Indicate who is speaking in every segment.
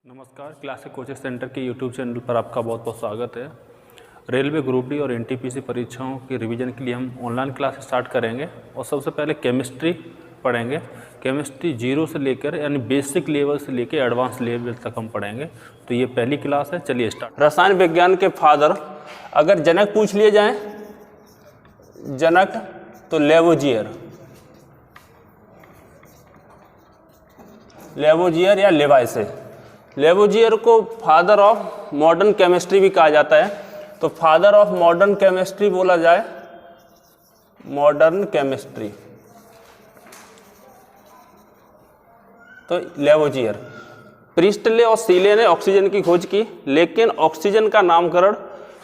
Speaker 1: नमस्कार, classic coaching centre के YouTube channel पर आपका बहुत बहुत स्वागत है। रेलवे ग्रुप डी और एनटीपीसी परीक्षाओं की रिवीजन के लिए हम ऑनलाइन क्लास स्टार्ट करेंगे और सबसे पहले केमिस्ट्री पढ़ेंगे। केमिस्ट्री 0 से लेकर यानी बेसिक लेवल से लेकर एडवांस लेवल तक हम पढ़ेंगे। तो ये पहली क्लास है, चलिए स्टार्ट।
Speaker 2: रसायन विज्ञान के फादर अगर जनक पूछ लिए जाएं, जनक तो लेवोजियर या लेवाइसे। लेवोजियर को फादर ऑफ मॉडर्न केमिस्ट्री भी कहा जाता है। तो फादर ऑफ मॉडर्न केमिस्ट्री बोला जाए, मॉडर्न केमिस्ट्री, तो लेवोजियर। प्रिस्टले और सीले ने ऑक्सीजन की खोज की, लेकिन ऑक्सीजन का नामकरण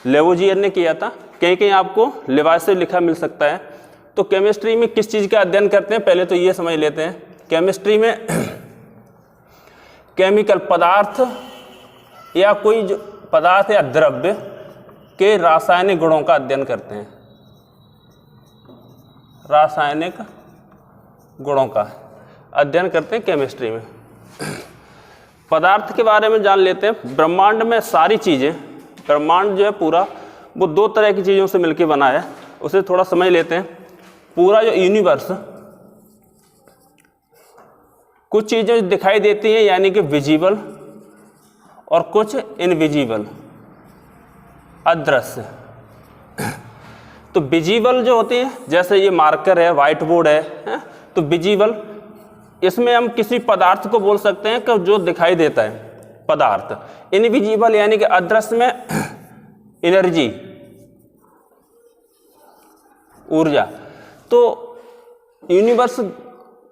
Speaker 2: लेवोजियर ने किया था। कहीं कहीं आपको लेवाइसे लिखा मिल सकता है। तो केमिस्ट्री में किस चीज़ का अध्ययन करते हैं, पहले तो ये समझ लेते हैं। केमिस्ट्री में केमिकल पदार्थ या कोई जो पदार्थ या द्रव्य के रासायनिक गुणों का अध्ययन करते हैं। रासायनिक गुणों का अध्ययन करते हैं केमिस्ट्री में। पदार्थ के बारे में जान लेते हैं। ब्रह्मांड में सारी चीज़ें, ब्रह्मांड जो है पूरा, वो 2 तरह की चीज़ों से मिलकर बना है। उसे थोड़ा समझ लेते हैं। पूरा जो यूनिवर्स, कुछ चीज़ें दिखाई देती हैं यानी कि विजिबल, और कुछ इनविजिबल, अदृश्य। तो विजिबल जो होती हैं, जैसे ये मार्कर है, व्हाइट बोर्ड है, तो विजिबल, इसमें हम किसी पदार्थ को बोल सकते हैं कि जो दिखाई देता है पदार्थ। इनविजिबल यानी कि अदृश्य में एनर्जी, ऊर्जा। तो यूनिवर्स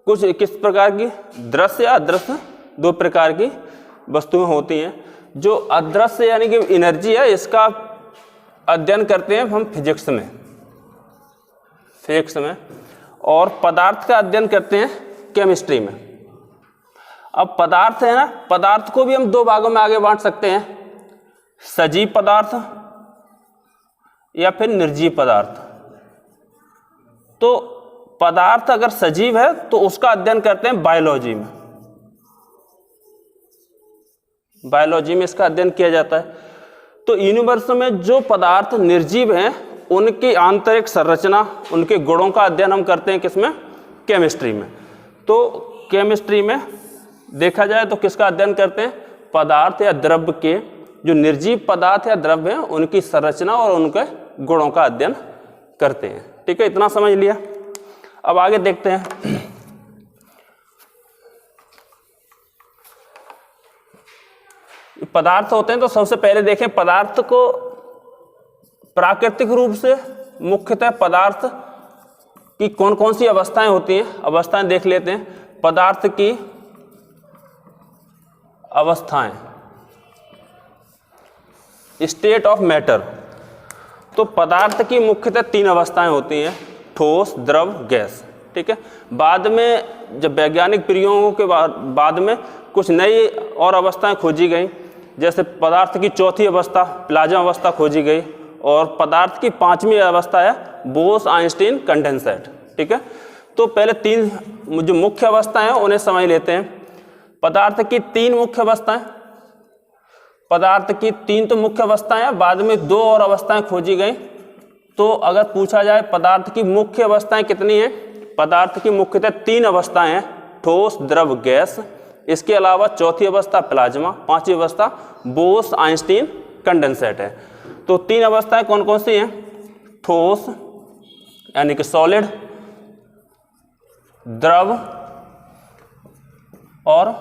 Speaker 2: कुछ किस प्रकार की, दृश्य या अदृश्य, 2 प्रकार की वस्तुएं होती हैं। जो अदृश्य यानी कि एनर्जी है, इसका अध्ययन करते हैं हम फिजिक्स में, और पदार्थ का अध्ययन करते हैं केमिस्ट्री में। अब पदार्थ है ना, पदार्थ को भी हम 2 भागों में आगे बांट सकते हैं, सजीव पदार्थ या फिर निर्जीव पदार्थ। तो पदार्थ अगर सजीव है तो उसका अध्ययन करते हैं बायोलॉजी में। बायोलॉजी में इसका अध्ययन किया जाता है। तो यूनिवर्स में जो पदार्थ निर्जीव हैं, उनकी आंतरिक संरचना, उनके गुणों का अध्ययन हम करते हैं किसमें, केमिस्ट्री में। तो केमिस्ट्री में देखा जाए तो किसका अध्ययन करते हैं, पदार्थ या द्रव्य के, जो निर्जीव पदार्थ या द्रव्य हैं, उनकी संरचना और उनके गुणों का अध्ययन करते हैं। ठीक है, इतना समझ लिया। अब आगे देखते हैं। पदार्थ होते हैं, तो सबसे पहले देखें पदार्थ को प्राकृतिक रूप से। मुख्यतः पदार्थ की कौन कौन सी अवस्थाएं होती हैं, अवस्थाएं देख लेते हैं। पदार्थ की अवस्थाएं, स्टेट ऑफ मैटर। तो पदार्थ की मुख्यतः 3 अवस्थाएं होती हैं, ठोस, द्रव, गैस। ठीक है। बाद में जब वैज्ञानिक प्रयोगों के बाद में कुछ नई और अवस्थाएं खोजी गई, जैसे पदार्थ की 4थी अवस्था प्लाज्मा अवस्था खोजी गई, और पदार्थ की 5वीं अवस्था है बोस आइंस्टीन कंडेंसेट। ठीक है। तो पहले 3 जो मुख्य अवस्थाएं हैं उन्हें समझ लेते हैं। पदार्थ की 3 मुख्य अवस्थाएं, पदार्थ की 3 तो मुख्य अवस्थाएं हैं, बाद में 2 और अवस्थाएं खोजी गई। तो अगर पूछा जाए पदार्थ की मुख्य अवस्थाएं कितनी हैं, पदार्थ की मुख्यतः 3 अवस्थाएं हैं, ठोस, द्रव, गैस। इसके अलावा 4थी अवस्था प्लाज्मा, 5वीं अवस्था बोस आइंस्टीन कंडेंसेट है। तो 3 अवस्थाएं कौन कौन सी हैं, ठोस यानी कि सॉलिड, द्रव और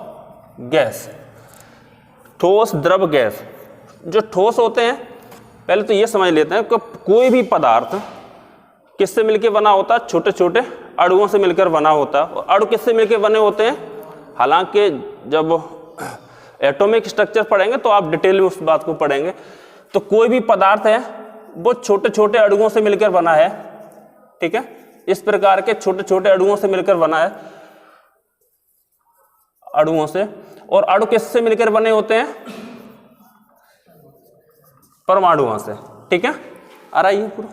Speaker 2: गैस। ठोस, द्रव, गैस। जो ठोस होते हैं, पहले तो ये समझ लेते हैं कि कोई भी पदार्थ किससे मिलकर बना होता है, छोटे छोटे अणुओं से मिलकर बना होता है। अणु किससे मिलकर बने होते हैं, हालांकि जब एटॉमिक स्ट्रक्चर पढ़ेंगे तो आप डिटेल में उस बात को पढ़ेंगे। तो कोई भी पदार्थ है वो छोटे छोटे अणुओं से मिलकर बना है। ठीक है, इस प्रकार के छोटे छोटे अणुओं से मिलकर बना है, अणुओं से। और अणु किससे मिलकर बने होते हैं, परमाणुओं से। ठीक है, आ रहा है पूरा।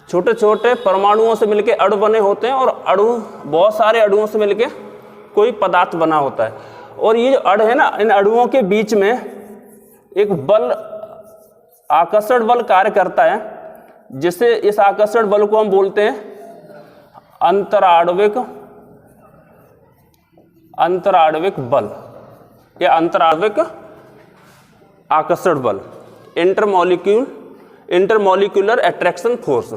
Speaker 2: छोटे छोटे परमाणुओं से मिलकर अणु बने होते हैं, और अणु, बहुत सारे अणुओं से मिलकर कोई पदार्थ बना होता है। और ये जो अण है ना, इन अणुओं के बीच में एक बल, आकर्षण बल कार्य करता है, जिसे इस आकर्षण बल को हम बोलते हैं अंतराण्विक बल या अंतराण्विक आकर्षण बल, इंटरमॉलिक्यूलर अट्रैक्शन फोर्स।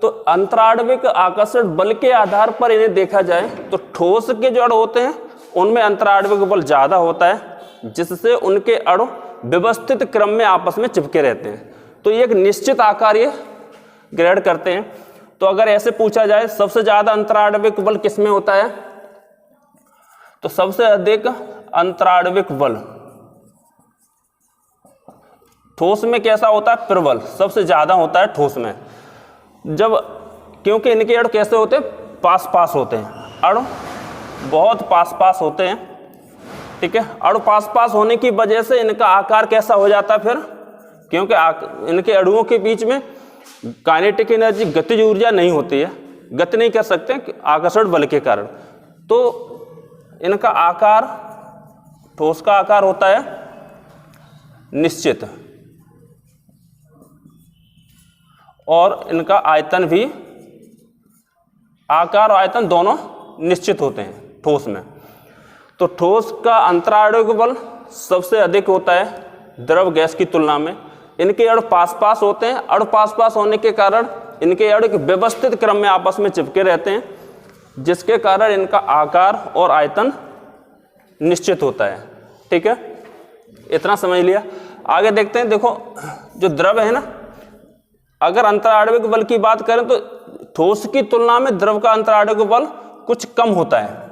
Speaker 2: तो अंतराण्विक आकर्षण बल के आधार पर इन्हें देखा जाए तो ठोस के जो अणु होते हैं उनमें अंतराण्विक बल ज़्यादा होता है, जिससे उनके अणु व्यवस्थित क्रम में आपस में चिपके रहते हैं। तो ये एक निश्चित आकार ये ग्रहण करते हैं। तो अगर ऐसे पूछा जाए सबसे ज़्यादा अंतराण्विक बल किसमें होता है, तो सबसे अधिक अंतराण्विक बल ठोस में कैसा होता है, प्रबल सबसे ज़्यादा होता है ठोस में। जब क्योंकि इनके अणु कैसे होते हैं, पास पास होते हैं, अणु बहुत पास पास होते हैं, ठीक है। अणु पास पास होने की वजह से इनका आकार कैसा हो जाता है फिर, क्योंकि इनके अणुओं के बीच में काइनेटिक एनर्जी, गतिज ऊर्जा नहीं होती है, गति नहीं कर सकते आकर्षण बल के कारण। तो इनका आकार, ठोस का आकार होता है निश्चित, और इनका आयतन भी, आकार और आयतन दोनों निश्चित होते हैं ठोस में। तो ठोस का अंतराण्विक बल सबसे अधिक होता है द्रव गैस की तुलना में। इनके अणु पास पास होते हैं, अणु पास पास होने के कारण इनके अणु व्यवस्थित क्रम में आपस में चिपके रहते हैं, जिसके कारण इनका आकार और आयतन निश्चित होता है, ठीक है। इतना समझ लिया। आगे देखते हैं। देखो जो द्रव है ना, अगर अंतराण्विक बल की बात करें तो ठोस की तुलना में द्रव का अंतराण्विक बल कुछ कम होता है,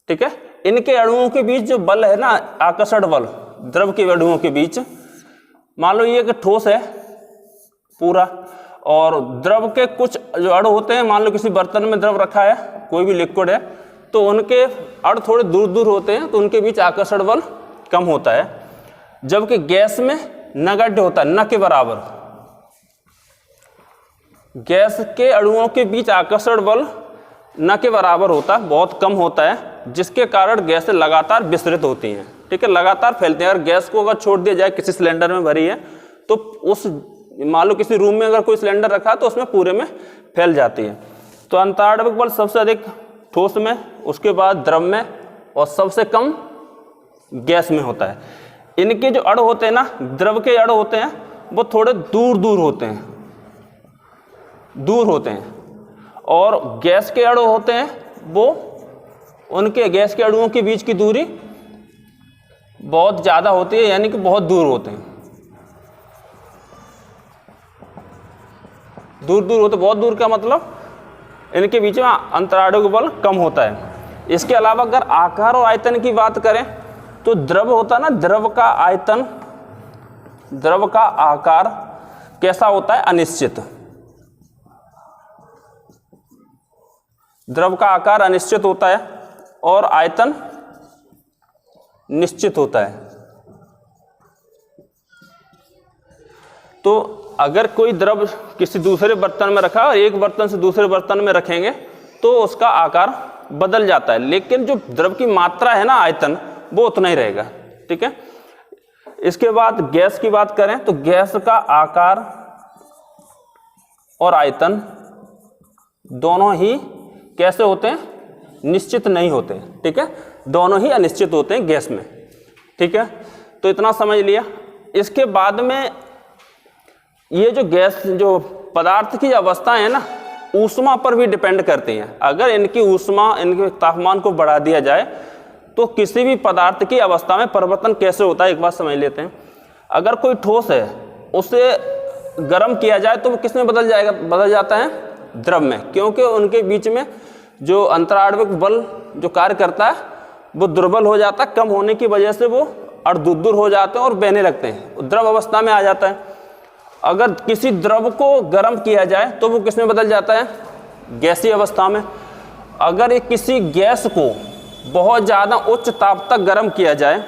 Speaker 2: ठीक है। इनके अणुओं के बीच जो बल है ना, आकर्षण बल द्रव के अणुओं के बीच, मान लो ये कि ठोस है पूरा, और द्रव के कुछ जो अणु होते हैं, मान लो किसी बर्तन में द्रव रखा है, कोई भी लिक्विड है, तो उनके अणु थोड़े दूर दूर होते हैं, तो उनके बीच आकर्षण बल कम होता है। जबकि गैस में नगण्य होता है, न के बराबर। गैस के अणुओं के बीच आकर्षण बल न के बराबर होता है, बहुत कम होता है, जिसके कारण गैसें लगातार विसरित होती हैं, ठीक है, लगातार फैलते हैं। अगर गैस को अगर छोड़ दिया जाए, किसी सिलेंडर में भरी है, तो उस मान लो किसी रूम में अगर कोई सिलेंडर रखा है तो उसमें पूरे में फैल जाती है। तो अंतराण्विक बल सबसे अधिक ठोस में, उसके बाद द्रव में, और सबसे कम गैस में होता है। इनके जो अणु होते हैं ना, द्रव के अणु होते हैं, वो थोड़े दूर दूर होते हैं, और गैस के अणु होते हैं, वो उनके गैस के अणुओं के बीच की दूरी बहुत ज़्यादा होती है, यानी कि बहुत दूर होते हैं, बहुत दूर का मतलब इनके बीच में अंतराण्विक बल कम होता है। इसके अलावा अगर आकार और आयतन की बात करें तो द्रव होता है ना, द्रव का आयतन, द्रव का आकार कैसा होता है, अनिश्चित। द्रव का आकार अनिश्चित होता है और आयतन निश्चित होता है। तो अगर कोई द्रव किसी दूसरे बर्तन में रखा और एक बर्तन से दूसरे बर्तन में रखेंगे तो उसका आकार बदल जाता है, लेकिन जो द्रव की मात्रा है ना, आयतन, वो उतना ही रहेगा, ठीक है। इसके बाद गैस की बात करें तो गैस का आकार और आयतन दोनों ही कैसे होते हैं, निश्चित नहीं होते, ठीक है, दोनों ही अनिश्चित होते हैं गैस में, ठीक है। तो इतना समझ लिया। इसके बाद में ये जो गैस, जो पदार्थ की अवस्थाएं है ना, ऊष्मा पर भी डिपेंड करती हैं। अगर इनकी ऊष्मा, इनके तापमान को बढ़ा दिया जाए तो किसी भी पदार्थ की अवस्था में परिवर्तन कैसे होता है, एक बात समझ लेते हैं। अगर कोई ठोस है, उसे गर्म किया जाए तो वो किस में बदल जाता है, द्रव में, क्योंकि उनके बीच में जो अंतराण्विक बल जो कार्य करता है वो दुर्बल हो जाता है। कम होने की वजह से वो अणु दूर दूर हो जाते हैं और बहने लगते हैं, द्रव अवस्था में आ जाता है। अगर किसी द्रव को गर्म किया जाए तो वो किस में बदल जाता है, गैसीय अवस्था में। अगर ये किसी गैस को बहुत ज़्यादा उच्च ताप तक गर्म किया जाए,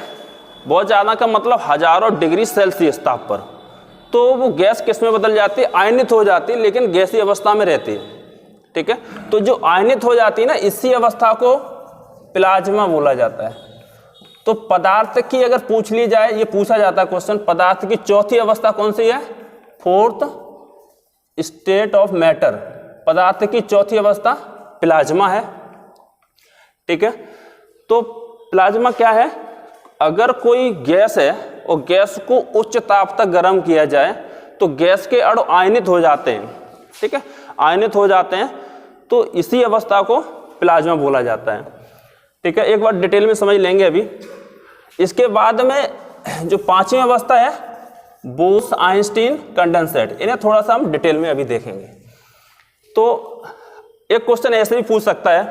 Speaker 2: बहुत ज़्यादा का मतलब हजारों डिग्री सेल्सियस ताप पर, तो वो गैस किस में बदल जाती है, आयनित हो जाती है, लेकिन गैसीय अवस्था में रहती है, ठीक है। तो जो आयनित हो जाती है ना, इसी अवस्था को प्लाज्मा बोला जाता है। तो पदार्थ की अगर पूछ ली जाए, ये पूछा जाता है क्वेश्चन, पदार्थ की चौथी अवस्था कौन सी है? Fourth state of matter. पदार्थ की चौथी अवस्था प्लाज्मा है, ठीक है। तो प्लाज्मा क्या है? अगर कोई गैस है और गैस को उच्च ताप तक गर्म किया जाए तो गैस के अणु आयनित हो जाते हैं, ठीक है, आयनित हो जाते हैं, तो इसी अवस्था को प्लाज्मा बोला जाता है, ठीक है। एक बार डिटेल में समझ लेंगे अभी। इसके बाद में जो पांचवी अवस्था है बोस आइंस्टीन कंडेंसेट, इन्हें थोड़ा सा हम डिटेल में अभी देखेंगे। तो एक क्वेश्चन ऐसे भी पूछ सकता है,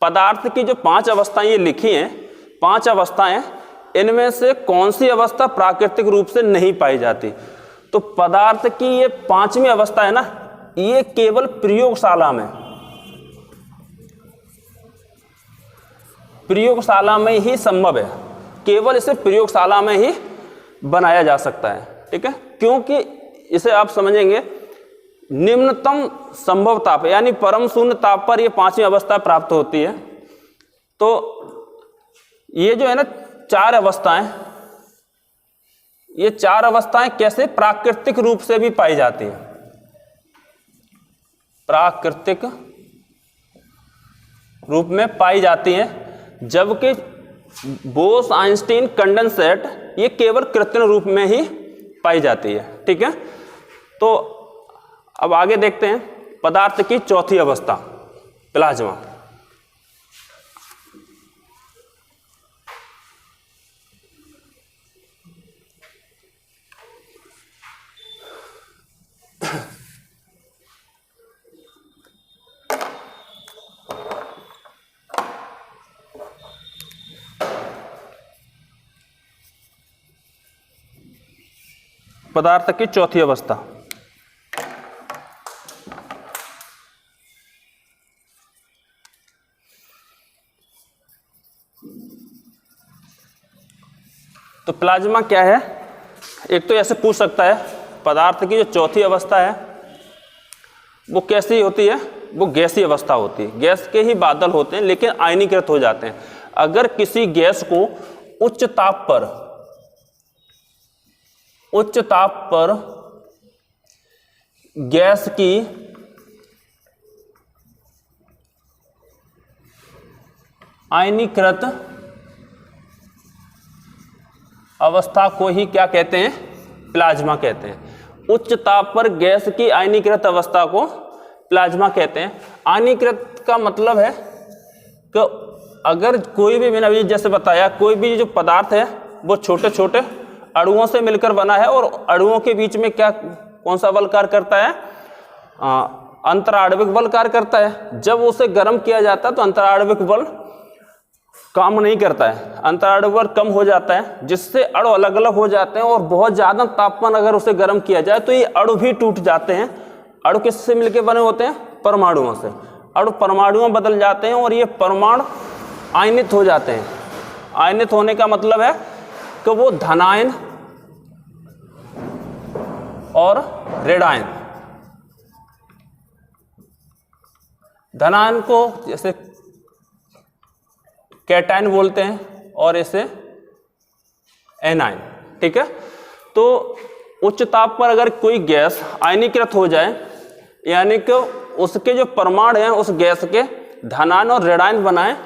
Speaker 2: पदार्थ की जो 5 अवस्थाएं ये लिखी हैं, 5 अवस्थाएं, इनमें से कौन सी अवस्था प्राकृतिक रूप से नहीं पाई जाती? तो पदार्थ की ये 5वीं अवस्था है ना, ये केवल प्रयोगशाला में ही संभव है, केवल इसे प्रयोगशाला में ही बनाया जा सकता है, ठीक है। क्योंकि इसे आप समझेंगे निम्नतम संभव ताप यानी परम शून्य ताप पर यह 5वीं अवस्था प्राप्त होती है। तो ये जो है ना 4 अवस्थाएं, ये 4 अवस्थाएं कैसे प्राकृतिक रूप से भी पाई जाती हैं? प्राकृतिक रूप में पाई जाती हैं, जबकि बोस आइंस्टीन कंडेंसेट ये केवल कृत्रिम रूप में ही पाई जाती है, ठीक है। तो अब आगे देखते हैं पदार्थ की चौथी अवस्था प्लाज्मा। पदार्थ की चौथी अवस्था, तो प्लाज्मा क्या है? एक तो ऐसे पूछ सकता है, पदार्थ की जो चौथी अवस्था है वो कैसी होती है? वो गैसीय अवस्था होती है, गैस के ही बादल होते हैं लेकिन आयनीकृत हो जाते हैं। अगर किसी गैस को उच्च ताप पर गैस की आयनीकृत अवस्था को ही क्या कहते हैं? प्लाज्मा कहते हैं। उच्च ताप पर गैस की आयनीकृत अवस्था को प्लाज्मा कहते हैं। आयनीकृत का मतलब है कि अगर कोई भी, मैंने अभी जैसे बताया, कोई भी जो पदार्थ है वो छोटे छोटे अणुओं से मिलकर बना है और अणुओं के बीच में क्या, कौन सा बल कार्य करता है? अंतराण्विक बल कार्य करता है। जब उसे गर्म किया जाता है तो अंतराण्विक बल काम नहीं करता है, अंतराण्विक बल कम हो जाता है, जिससे अणु अलग अलग हो जाते हैं। और बहुत ज़्यादा तापमान अगर उसे गर्म किया जाए तो ये अणु भी टूट जाते हैं। अणु किससे मिलकर बने होते हैं? परमाणुओं से। अणु परमाणुओं बदल जाते हैं और ये परमाणु आयनित हो जाते हैं। आयनित होने का मतलब है कि वो धनायन और ऋणायन, धनायन को जैसे कैटायन बोलते हैं और इसे एनायन, ठीक है। तो उच्च ताप पर अगर कोई गैस आयनीकृत हो जाए, यानी कि उसके जो परमाणु हैं उस गैस के धनायन और ऋणायन बनाएं,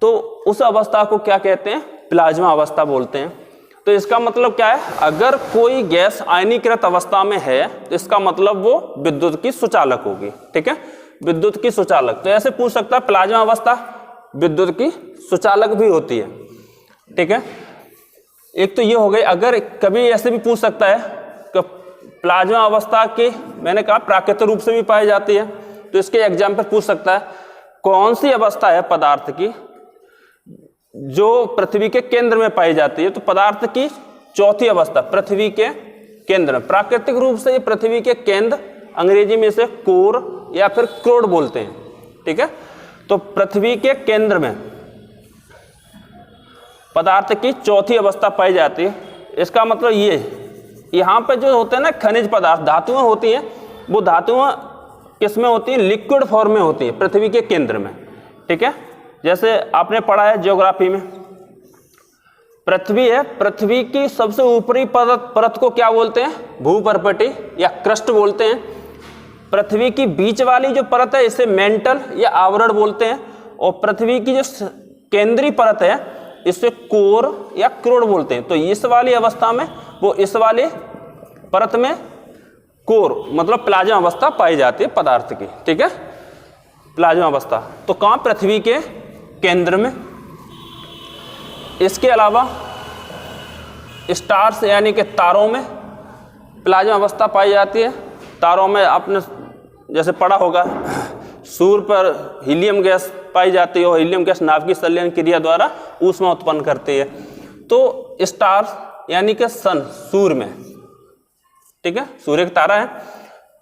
Speaker 2: तो उस अवस्था को क्या कहते हैं? प्लाज्मा अवस्था बोलते हैं। तो इसका मतलब क्या है? अगर कोई गैस आयनीकृत अवस्था में है तो इसका मतलब वो विद्युत की सुचालक होगी, ठीक है, विद्युत की सुचालक। तो ऐसे पूछ सकता है प्लाज्मा अवस्था विद्युत की सुचालक भी होती है, ठीक है। एक तो ये हो गई। अगर कभी ऐसे भी पूछ सकता है कि प्लाज्मा अवस्था की, मैंने कहा प्राकृतिक रूप से भी पाई जाती है, तो इसके एग्जाम्पल पूछ सकता है कौन सी अवस्था है पदार्थ की जो पृथ्वी के केंद्र में पाई जाती है? तो पदार्थ की चौथी अवस्था पृथ्वी के केंद्र में, प्राकृतिक रूप से ये पृथ्वी के केंद्र, अंग्रेजी में इसे कोर या फिर क्रोड बोलते हैं, ठीक है। तो पृथ्वी के केंद्र में पदार्थ की चौथी अवस्था पाई जाती है। इसका मतलब ये, यहाँ पे जो होते हैं ना खनिज पदार्थ, धातुएं होती हैं, वो धातुएं किस में होती हैं? लिक्विड फॉर्म में होती है पृथ्वी के केंद्र में, ठीक है। जैसे आपने पढ़ा है ज्योग्राफी में, पृथ्वी है, पृथ्वी की सबसे ऊपरी परत को क्या बोलते हैं? भूपर्पटी या क्रस्ट बोलते हैं। पृथ्वी की बीच वाली जो परत है इसे मेंटल या आवरण बोलते हैं, और पृथ्वी की जो केंद्रीय परत है इसे कोर या क्रोड बोलते हैं। तो इस वाली अवस्था में वो इस वाले परत में कोर मतलब प्लाज्मा अवस्था पाई जाती है पदार्थ की, ठीक है, प्लाज्मा अवस्था। तो कहाँ? पृथ्वी के केंद्र में। इसके अलावा स्टार्स यानी कि तारों में प्लाज्मा अवस्था पाई जाती है। तारों में आपने जैसे पढ़ा होगा सूर्य पर हीलियम गैस पाई जाती है और हीलियम गैस नाभिकीय संलयन क्रिया द्वारा ऊष्मा उत्पन्न करती है। तो स्टार्स यानी कि सन, सूर्य में, ठीक है, सूर्य एक तारा है,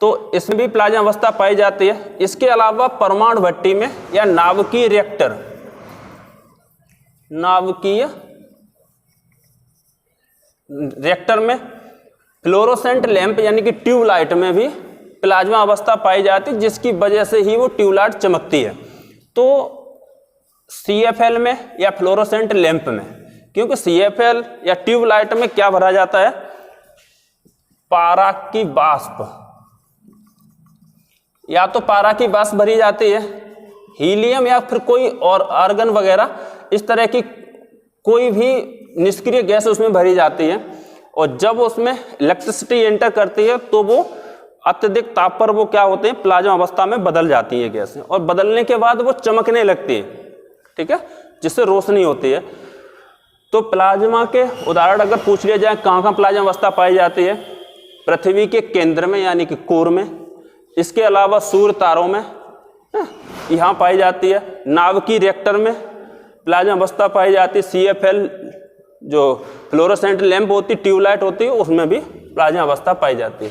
Speaker 2: तो इसमें भी प्लाज्मा अवस्था पाई जाती है। इसके अलावा परमाणु भट्टी में या नाभिकीय रिएक्टर, नाभिकीय रिएक्टर में फ्लोरोसेंट लैंप यानी कि ट्यूबलाइट में भी प्लाज्मा अवस्था पाई जाती है, जिसकी वजह से ही वो ट्यूबलाइट चमकती है। तो CFL में या फ्लोरोसेंट लैंप में, क्योंकि CFL या ट्यूबलाइट में क्या भरा जाता है? पारा की वाष्प, या तो पारा की वाष्प भरी जाती है, हीलियम या फिर कोई और आर्गन वगैरह इस तरह की कोई भी निष्क्रिय गैस उसमें भरी जाती है, और जब उसमें इलेक्ट्रिसिटी एंटर करती है तो वो अत्यधिक ताप पर वो क्या होते हैं? प्लाज्मा अवस्था में बदल जाती है गैसें, और बदलने के बाद वो चमकने लगती है, ठीक है, जिससे रोशनी होती है। तो प्लाज्मा के उदाहरण अगर पूछ लिया जाए कहाँ कहाँ प्लाज्मा अवस्था पाई जाती है? पृथ्वी के केंद्र में यानी कि कोर में। इसके अलावा सूर्य तारों में यहाँ पाई जाती है। नाभिकीय रिएक्टर में प्लाज्मा अवस्था पाई जाती है। CFL जो फ्लोरोसेंट लैंप होती, ट्यूबलाइट होती है, उसमें भी प्लाज्मा अवस्था पाई जाती है।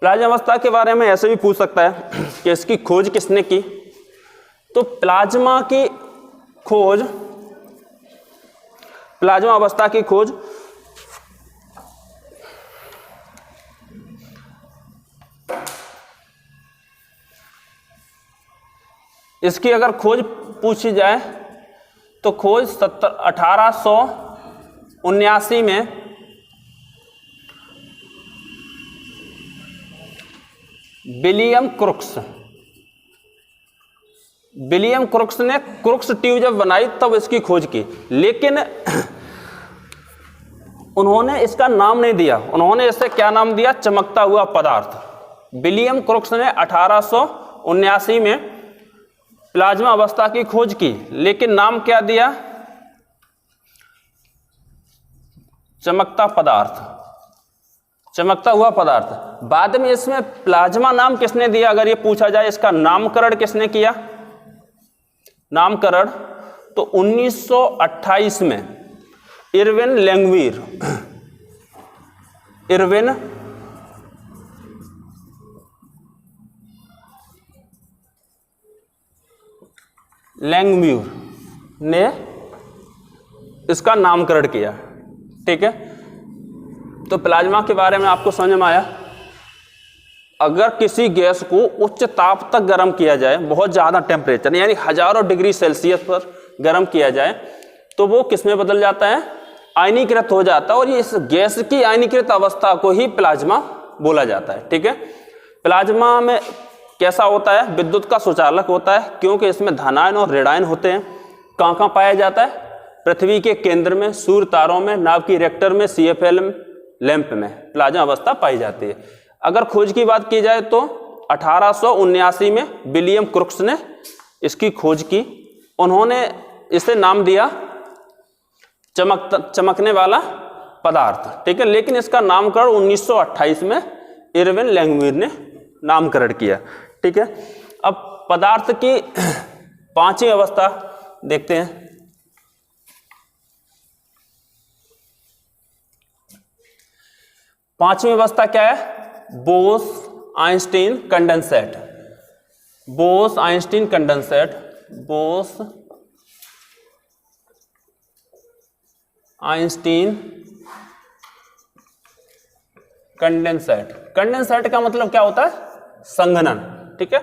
Speaker 2: प्लाज्मा अवस्था के बारे में ऐसे भी पूछ सकता है कि इसकी खोज किसने की? तो प्लाज्मा की खोज, प्लाज्मा अवस्था की खोज इसकी अगर खोज पूछी जाए तो खोज 1879 में विलियम क्रुक्स ने क्रुक्स ट्यूब जब बनाई तब इसकी खोज की, लेकिन उन्होंने इसका नाम नहीं दिया। उन्होंने इसे क्या नाम दिया? चमकता हुआ पदार्थ। विलियम क्रुक्स ने 1879 में प्लाज्मा अवस्था की खोज की, लेकिन नाम क्या दिया? चमकता पदार्थ, चमकता हुआ पदार्थ। बाद में इसमें प्लाज्मा नाम किसने दिया? अगर ये पूछा जाए इसका नामकरण किसने किया? नामकरण तो 1928 में इरविन लैंगम्यूर ने इसका नामकरण किया, ठीक है। तो प्लाज्मा के बारे में आपको समझ में आया। अगर किसी गैस को उच्च ताप तक गर्म किया जाए, बहुत ज़्यादा टेम्परेचर यानी हजारों डिग्री सेल्सियस पर गर्म किया जाए, तो वो किस में बदल जाता है? आयनीकृत हो जाता है, और ये इस गैस की आयनीकृत अवस्था को ही प्लाज्मा बोला जाता है, ठीक है। प्लाज्मा में कैसा होता है? विद्युत का सुचालक होता है, क्योंकि इसमें धनायन और ऋणायन होते हैं। कहाँ कहाँ पाया जाता है? पृथ्वी के केंद्र में, सूर्य तारों में, नाभिकीय रिएक्टर में, CFL लैंप में प्लाज्मा अवस्था पाई जाती है। अगर खोज की बात की जाए तो 1879 में विलियम क्रुक्स ने इसकी खोज की। उन्होंने इसे नाम दिया चमकने वाला पदार्थ, ठीक है। लेकिन इसका नामकरण 1928 में इरविन लैंगम्यूर ने नामकरण किया, ठीक है। अब पदार्थ की पांचवी अवस्था देखते हैं। पांचवी अवस्था क्या है? Bose-Einstein condensate. Bose-Einstein condensate, Bose-Einstein condensate. Condensate का मतलब क्या होता है? संघनन, ठीक है।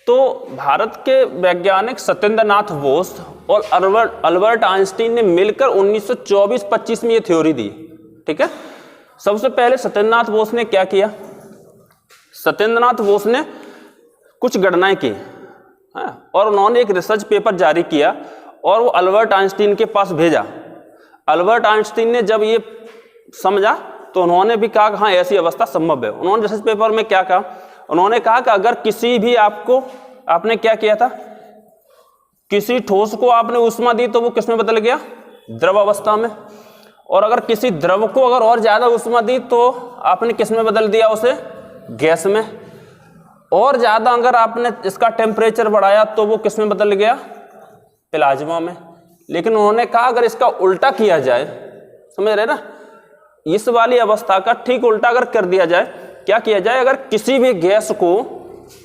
Speaker 2: तो भारत के वैज्ञानिक सत्येंद्र नाथ बोस और अल्बर्ट आइंस्टीन ने मिलकर 1924-25 में ये थ्योरी दी। ठीक है, सबसे पहले सत्येंद्र नाथ बोस ने क्या किया, सत्येंद्र नाथ बोस ने कुछ गणनाएं की और उन्होंने एक रिसर्च पेपर जारी किया और वो अल्बर्ट आइंस्टीन के पास भेजा। अल्बर्ट आइंस्टीन ने जब ये समझा तो उन्होंने भी कहा कि हाँ ऐसी अवस्था संभव है। उन्होंने रिसर्च पेपर में क्या कहा, उन्होंने कहा कि अगर किसी भी आपने क्या किया था, किसी ठोस को आपने ऊष्मा दी तो वो किस में बदल गया, द्रव अवस्था में। और अगर किसी द्रव को अगर और ज्यादा ऊष्मा दी तो आपने किस में बदल दिया, उसे गैस में। और ज्यादा अगर आपने इसका टेम्परेचर बढ़ाया तो वो किस में बदल गया, प्लाज्मा में। लेकिन उन्होंने कहा अगर इसका उल्टा किया जाए, समझ रहे ना, इस वाली अवस्था का ठीक उल्टा अगर कर दिया जाए, क्या किया जाए, अगर किसी भी गैस को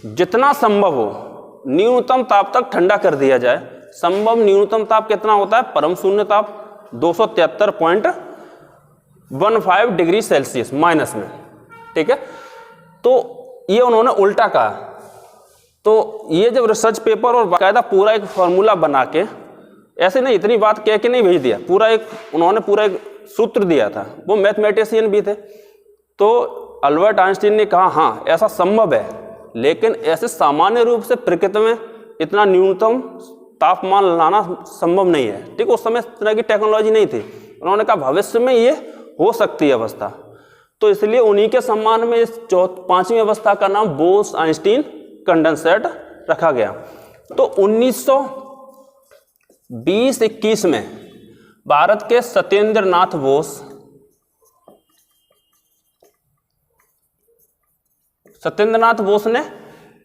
Speaker 2: जितना संभव हो न्यूनतम ताप तक ठंडा कर दिया जाए। संभव न्यूनतम ताप कितना होता है, परम शून्य ताप 273.15 डिग्री सेल्सियस माइनस में। ठीक है, तो ये उन्होंने उल्टा कहा। तो ये जब रिसर्च पेपर और बाकायदा पूरा एक फॉर्मूला बना के, ऐसे नहीं इतनी बात कह के नहीं भेज दिया, उन्होंने पूरा एक सूत्र दिया था, वो मैथमेटिशियन भी थे। तो अल्बर्ट आइंस्टीन ने कहा हाँ ऐसा संभव है, लेकिन ऐसे सामान्य रूप से प्रकृति में इतना न्यूनतम तापमान लाना संभव नहीं है। ठीक, उस समय इस तरह की टेक्नोलॉजी नहीं थी। उन्होंने कहा भविष्य में ये हो सकती है अवस्था, तो इसलिए उन्हीं के सम्मान में इस 5वीं अवस्था का नाम बोस आइंस्टीन कंडेंसेट रखा गया। तो 1920-21 में भारत के सत्येंद्र नाथ बोस ने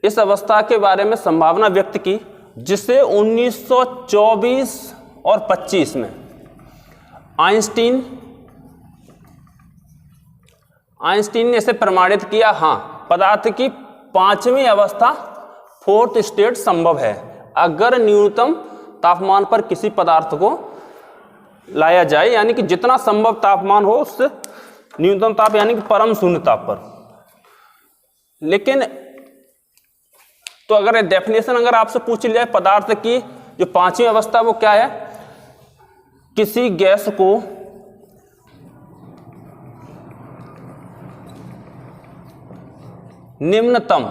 Speaker 2: इस अवस्था के बारे में संभावना व्यक्त की, जिसे 1924 और 25 में आइंस्टीन ने इसे प्रमाणित किया। हाँ, पदार्थ की 5वीं अवस्था, 4th स्टेट संभव है अगर न्यूनतम तापमान पर किसी पदार्थ को लाया जाए, यानी कि जितना संभव तापमान हो उससे न्यूनतम ताप यानी कि परम शून्य ताप पर। लेकिन तो अगर डेफिनेशन अगर आपसे पूछ लिया जाए पदार्थ की जो 5वीं अवस्था, वो क्या है, किसी गैस को निम्नतम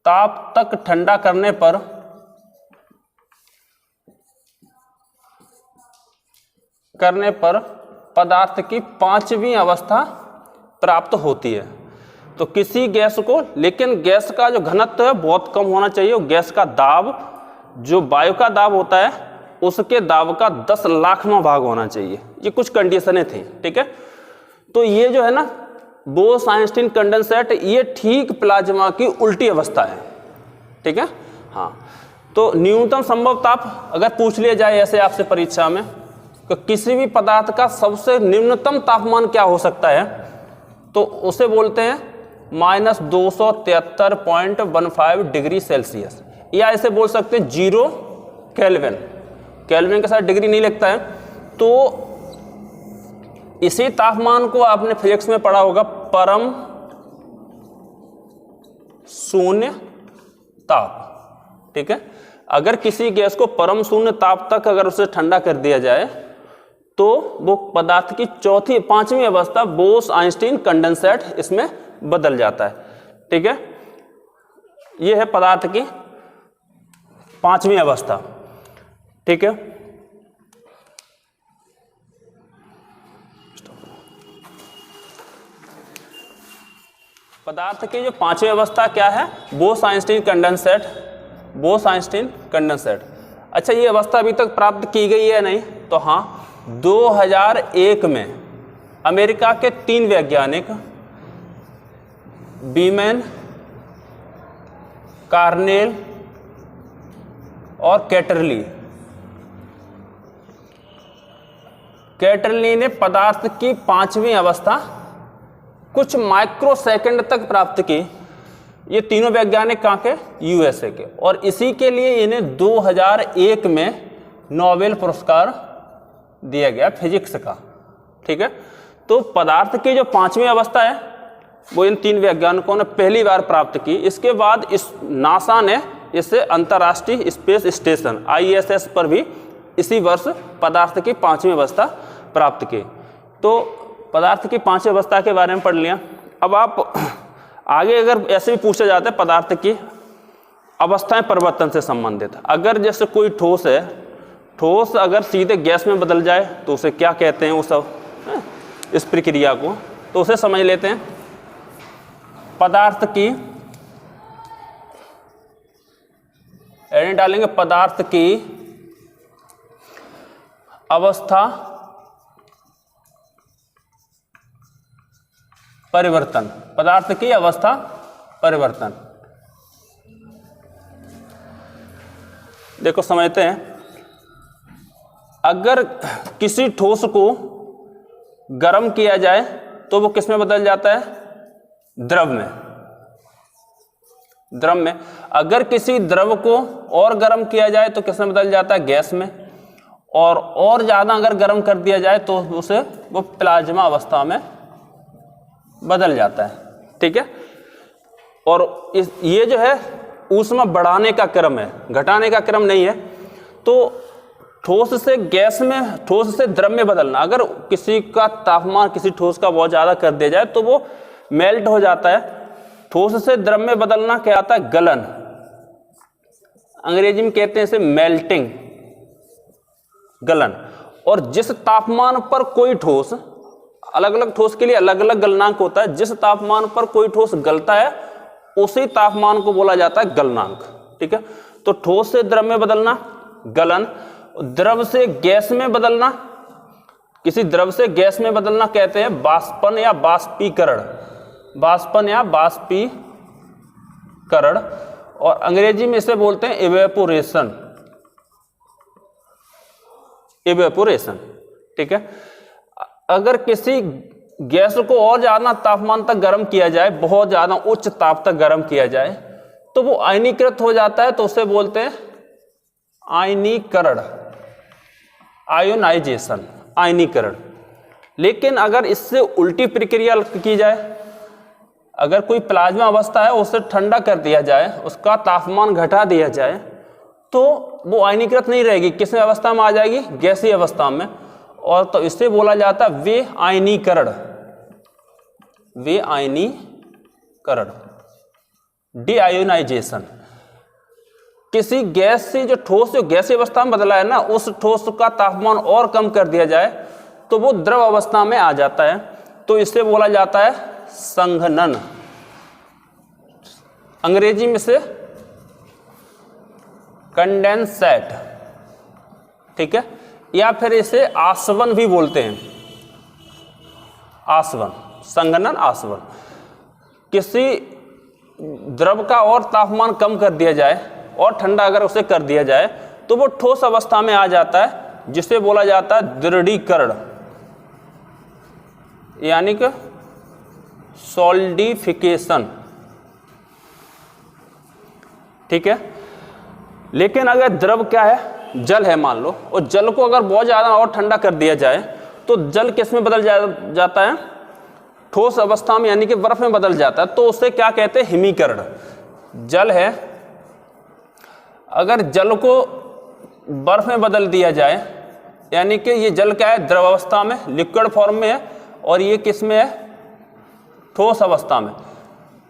Speaker 2: ताप तक ठंडा करने पर पदार्थ की 5वीं अवस्था प्राप्त होती है। तो किसी गैस को, लेकिन गैस का जो घनत्व है बहुत कम होना चाहिए, और गैस का दाब जो वायु का दाब होता है उसके दाब का 10 लाखवां भाग होना चाहिए। ये कुछ कंडीशनें थी। ठीक है, तो ये जो है ना बोस आइंस्टीन कंडेंसेट, ये ठीक प्लाज्मा की उल्टी अवस्था है। ठीक है, हाँ। तो न्यूनतम संभव ताप अगर पूछ लिया जाए ऐसे आपसे परीक्षा में, तो किसी भी पदार्थ का सबसे निम्नतम तापमान क्या हो सकता है, तो उसे बोलते हैं -273.15 डिग्री सेल्सियस, या ऐसे बोल सकते हैं 0 केल्विन। केल्विन के साथ डिग्री नहीं लगता है। तो इसी तापमान को आपने फिजिक्स में पढ़ा होगा, परम शून्य ताप। ठीक है, अगर किसी गैस को परम शून्य ताप तक अगर उसे ठंडा कर दिया जाए तो वो पदार्थ की 5वीं अवस्था बोस आइंस्टीन कंडेंसेट इसमें बदल जाता है। ठीक है, ये है पदार्थ की 5वीं अवस्था। ठीक है, पदार्थ की जो 5वीं अवस्था क्या है, बोस आइंस्टीन कंडेंसेट। अच्छा, ये अवस्था अभी तक प्राप्त की गई है नहीं, तो हाँ 2001 में अमेरिका के 3 वैज्ञानिक बीमैन, कार्नेल और कैटरली ने पदार्थ की 5वीं अवस्था कुछ माइक्रोसेकंड तक प्राप्त की। ये तीनों वैज्ञानिक कहाँ के, यूएसए के, और इसी के लिए इन्हें 2001 में नोबेल पुरस्कार दिया गया फिजिक्स का। ठीक है, तो पदार्थ की जो 5वीं अवस्था है वो इन 3 वैज्ञानिकों ने पहली बार प्राप्त की। इसके बाद इस नासा ने इसे अंतर्राष्ट्रीय स्पेस स्टेशन ISS पर भी इसी वर्ष पदार्थ की 5वीं अवस्था प्राप्त की। तो पदार्थ की 5वीं अवस्था के बारे में पढ़ लिया। अब आप आगे अगर ऐसे भी पूछा जाता है पदार्थ की अवस्थाएं परिवर्तन से संबंधित, अगर जैसे कोई ठोस है, ठोस अगर सीधे गैस में बदल जाए तो उसे क्या कहते हैं, वो सब इस प्रक्रिया को तो उसे समझ लेते हैं। पदार्थ की एड डालेंगे, पदार्थ की अवस्था परिवर्तन, पदार्थ की अवस्था परिवर्तन। देखो समझते हैं, अगर किसी ठोस को गर्म किया जाए तो वो किस में बदल जाता है, द्रव में। द्रव में। अगर किसी द्रव को और गर्म किया जाए तो किस में बदल जाता है, गैस में। और ज्यादा अगर गर्म कर दिया जाए तो उसे वो प्लाज्मा अवस्था में बदल जाता है। ठीक है। और ये जो है ऊष्मा बढ़ाने का क्रम है, घटाने का क्रम नहीं है। तो ठोस से गैस में, ठोस से द्रव में बदलना, अगर किसी का तापमान किसी ठोस का बहुत ज़्यादा कर दिया जाए तो वो मेल्ट हो जाता है। ठोस से द्रव में बदलना क्या आता है, गलन। अंग्रेजी में कहते हैं इसे मेल्टिंग, गलन। और जिस तापमान पर कोई ठोस, अलग अलग ठोस के लिए अलग अलग गलनांक होता है, जिस तापमान पर कोई ठोस गलता है उसी तापमान को बोला जाता है गलनांक। ठीक है। तो ठोस से द्रव में बदलना गलन, द्रव से गैस में बदलना, किसी द्रव से गैस में बदलना कहते हैं वाष्पन या वाष्पीकरण, वाष्पन या वाष्पीकरण। और अंग्रेजी में इसे बोलते हैं इवेपोरेशन, इवेपोरेशन। ठीक है। अगर किसी गैस को और ज्यादा तापमान तक गर्म किया जाए, बहुत ज्यादा उच्च ताप तक गर्म किया जाए तो वो आयनीकृत हो जाता है, तो उसे बोलते हैं आयनीकरण, आयोनाइजेशन, आयनीकरण। लेकिन अगर इससे उल्टी प्रक्रिया की जाए, अगर कोई प्लाज्मा अवस्था है उसे ठंडा कर दिया जाए, उसका तापमान घटा दिया जाए, तो वो आयनीकृत नहीं रहेगी, किस अवस्था में आ जाएगी, गैसीय अवस्था में। और तो इससे बोला जाता है वे आयनीकरण, वे आयनीकरण, डीआयोनाइजेशन। किसी गैस से जो ठोस जो गैसीय अवस्था में बदला है ना, उस ठोस का तापमान और कम कर दिया जाए तो वो द्रव अवस्था में आ जाता है, तो इससे बोला जाता है संघनन। अंग्रेजी में से कंडेंसेट। ठीक है। या फिर इसे आसवन भी बोलते हैं, आसवन, संघनन, आसवन। किसी द्रव का और तापमान कम कर दिया जाए और ठंडा अगर उसे कर दिया जाए तो वो ठोस अवस्था में आ जाता है, जिसे बोला जाता है दृढ़ीकरण, यानी कि सॉलिडिफिकेशन। ठीक है। लेकिन अगर द्रव क्या है, जल है मान लो, और जल को अगर बहुत ज्यादा और ठंडा कर दिया जाए तो जल किस में बदल जाता है, ठोस अवस्था में, यानी कि बर्फ में बदल जाता है, तो उसे क्या कहते हैं, हिमीकरण। जल है, अगर जल को बर्फ में बदल दिया जाए, यानी कि ये जल क्या है, द्रव अवस्था में, लिक्विड फॉर्म में है, और ये किस में है, ठोस अवस्था में।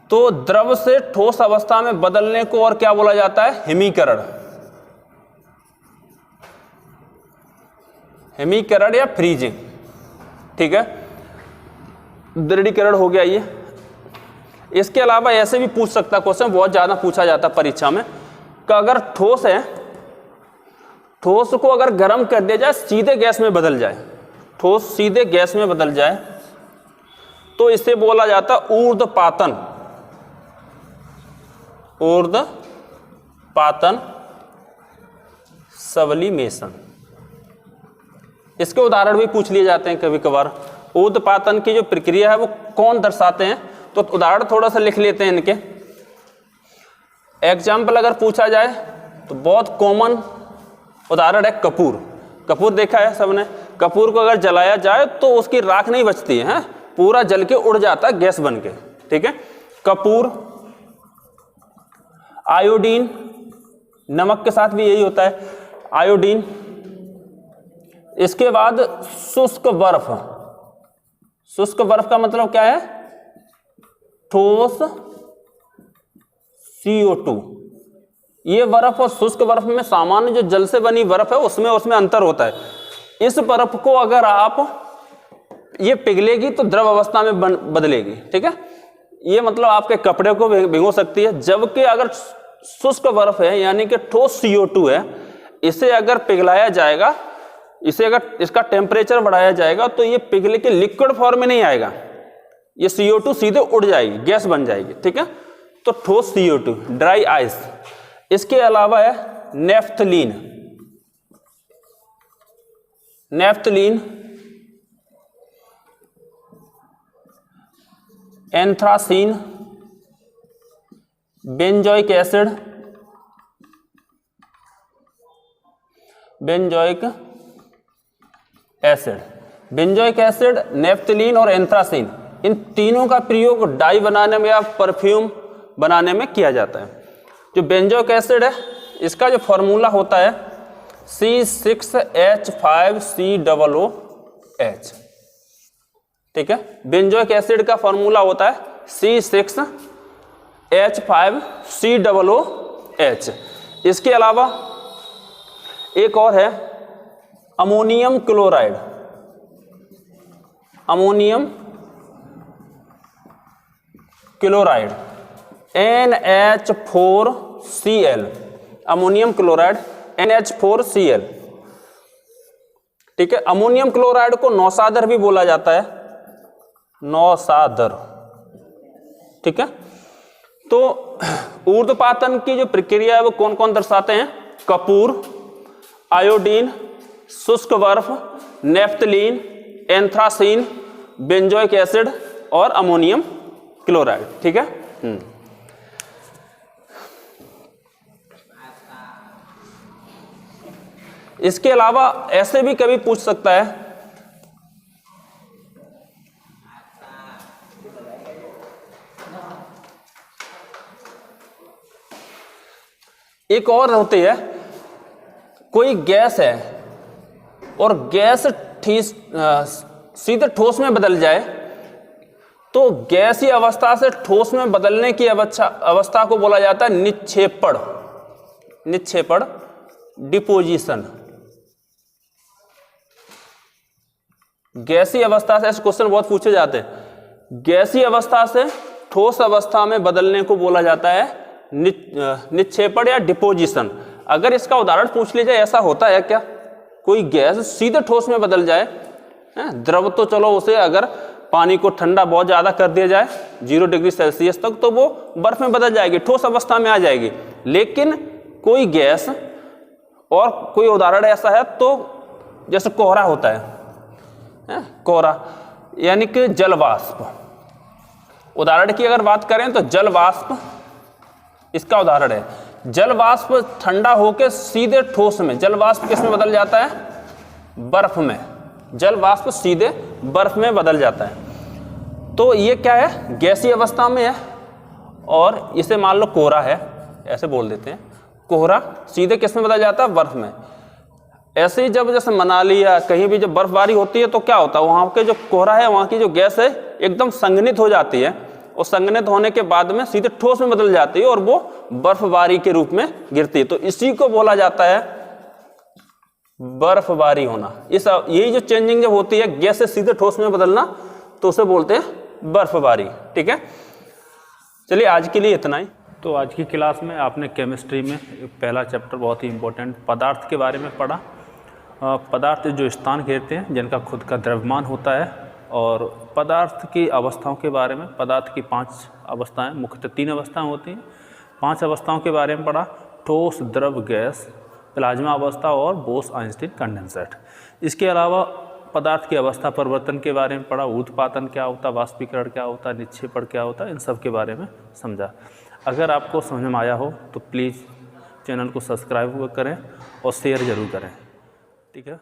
Speaker 2: तो द्रव से ठोस अवस्था में बदलने को और क्या बोला जाता है, हिमीकरण, हिमीकरण या फ्रीजिंग। ठीक है। दृढ़ीकरण हो गया ये। इसके अलावा ऐसे भी पूछ सकता क्वेश्चन, बहुत ज्यादा पूछा जाता परीक्षा में, कि अगर ठोस है, ठोस को अगर गर्म कर दिया जाए, सीधे गैस में बदल जाए, ठोस सीधे गैस में बदल जाए, तो इसे बोला जाता ऊर्ध्वपातन, ऊर्ध्वपातन, सबलिमेशन। इसके उदाहरण भी पूछ लिए जाते हैं कभी कभार। ऊर्ध्वपातन की जो प्रक्रिया है वो कौन दर्शाते हैं, तो उदाहरण थोड़ा सा लिख लेते हैं इनके। एग्जाम्पल अगर पूछा जाए तो बहुत कॉमन उदाहरण है कपूर। कपूर देखा है सबने, कपूर को अगर जलाया जाए तो उसकी राख नहीं बचती है, पूरा जल के उड़ जाता है गैस बन के, ठीक है। कपूर, आयोडीन, नमक के साथ भी यही होता है, आयोडीन। इसके बाद शुष्क बर्फ। शुष्क बर्फ का मतलब क्या है? ठोस CO2। ये बर्फ और शुष्क बर्फ में सामान्य जो जल से बनी बर्फ है उसमें अंतर होता है। इस बर्फ को अगर आप, ये पिघलेगी तो द्रव अवस्था में बदलेगी, ठीक है। ये मतलब आपके कपड़े को भिगो सकती है। जबकि अगर शुष्क बर्फ है यानी कि ठोस CO2 है, इसे अगर पिघलाया जाएगा, इसे अगर इसका टेम्परेचर बढ़ाया जाएगा तो ये पिघल के लिक्विड फॉर्म में नहीं आएगा, ये CO2 सीधे उड़ जाएगी, गैस बन जाएगी, ठीक है। तो ठोस CO2, ड्राई आइस। इसके अलावा है naphthalene. Naphthalene, anthracene, benzoic acid, benzoic acid, naphthalene और एंथ्रासीन, इन तीनों का प्रयोग डाई बनाने में या परफ्यूम बनाने में किया जाता है। जो बेंजोइक एसिड है, इसका जो फॉर्मूला होता है C6H5COOH, ठीक है। बेंजोइक एसिड का फॉर्मूला होता है C6H5COOH। इसके अलावा एक और है ammonium chloride. Ammonium chloride NH4Cl, ammonium chloride NH4Cl, ठीक है। अमोनियम क्लोराइड को नौसादर भी बोला जाता है, नौसादर, ठीक है। तो ऊर्ध्वपातन की जो प्रक्रिया है वो कौन कौन दर्शाते हैं? कपूर, आयोडीन, शुष्क बर्फ, नेफ्थलीन, एंथ्रासीन, बेंजोइक एसिड और अमोनियम क्लोराइड, ठीक है। इसके अलावा ऐसे भी कभी पूछ सकता है, एक और होती है, कोई गैस है और गैस सीधे ठोस में बदल जाए तो गैसीय अवस्था से ठोस में बदलने की अवस्था को बोला जाता है निक्षेपण। निक्षेपण, डिपोजिशन। गैसीय अवस्था से, ऐसे क्वेश्चन बहुत पूछे जाते हैं, गैसीय अवस्था से ठोस अवस्था में बदलने को बोला जाता है निक्षेपण या डिपोजिशन। अगर इसका उदाहरण पूछ लीजिए, ऐसा होता है क्या? कोई गैस सीधे ठोस में बदल जाए, द्रव तो चलो उसे, अगर पानी को ठंडा बहुत ज़्यादा कर दिया जाए 0 डिग्री सेल्सियस तक तो वो बर्फ में बदल जाएगी, ठोस अवस्था में आ जाएगी। लेकिन कोई गैस, और कोई उदाहरण ऐसा है तो जैसे कोहरा होता है, कोहरा यानी कि जलवाष्प। उदाहरण की अगर बात करें तो जलवाष्प इसका उदाहरण है। जलवाष्प ठंडा होकर सीधे ठोस में, जलवाष्प किस में बदल जाता है? बर्फ में। जलवाष्प सीधे बर्फ में बदल जाता है। तो ये क्या है? गैसीय अवस्था में है। और इसे मान लो कोहरा है, ऐसे बोल देते हैं, कोहरा सीधे किस में बदल जाता है? बर्फ में। ऐसे ही जब जैसे मनाली या कहीं भी जब बर्फबारी होती है तो क्या होता है, वहाँ के जो कोहरा है, वहाँ की जो गैस है एकदम संघनित हो जाती है, और संघनित होने के बाद में सीधे ठोस में बदल जाती है और वो बर्फबारी के रूप में गिरती है। तो इसी को बोला जाता है बर्फबारी होना। यही जो चेंजिंग जब होती है गैस से सीधे ठोस में बदलना, तो उसे बोलते हैं बर्फबारी। ठीक है, चलिए आज के लिए इतना ही।
Speaker 1: तो आज की क्लास में आपने केमिस्ट्री में पहला चैप्टर बहुत ही इम्पोर्टेंट पदार्थ के बारे में पढ़ा। पदार्थ जो स्थान घेरते हैं, जिनका खुद का द्रव्यमान होता है, और पदार्थ की अवस्थाओं के बारे में। पदार्थ की 5 अवस्थाएं, मुख्यतः 3 अवस्थाएं होती हैं। 5 अवस्थाओं के बारे में पढ़ा, ठोस, द्रव, गैस, प्लाज्मा अवस्था और बोस-आइंस्टीन कंडेंसेट। इसके अलावा पदार्थ की अवस्था परिवर्तन के बारे में पढ़ा, ऊर्ध्वपातन क्या होता, वाष्पीकरण क्या होता, निक्षेपण क्या होता, इन सब के बारे में समझा। अगर आपको समझ में आया हो तो प्लीज़ चैनल को सब्सक्राइब करें और शेयर ज़रूर करें। ठीक है।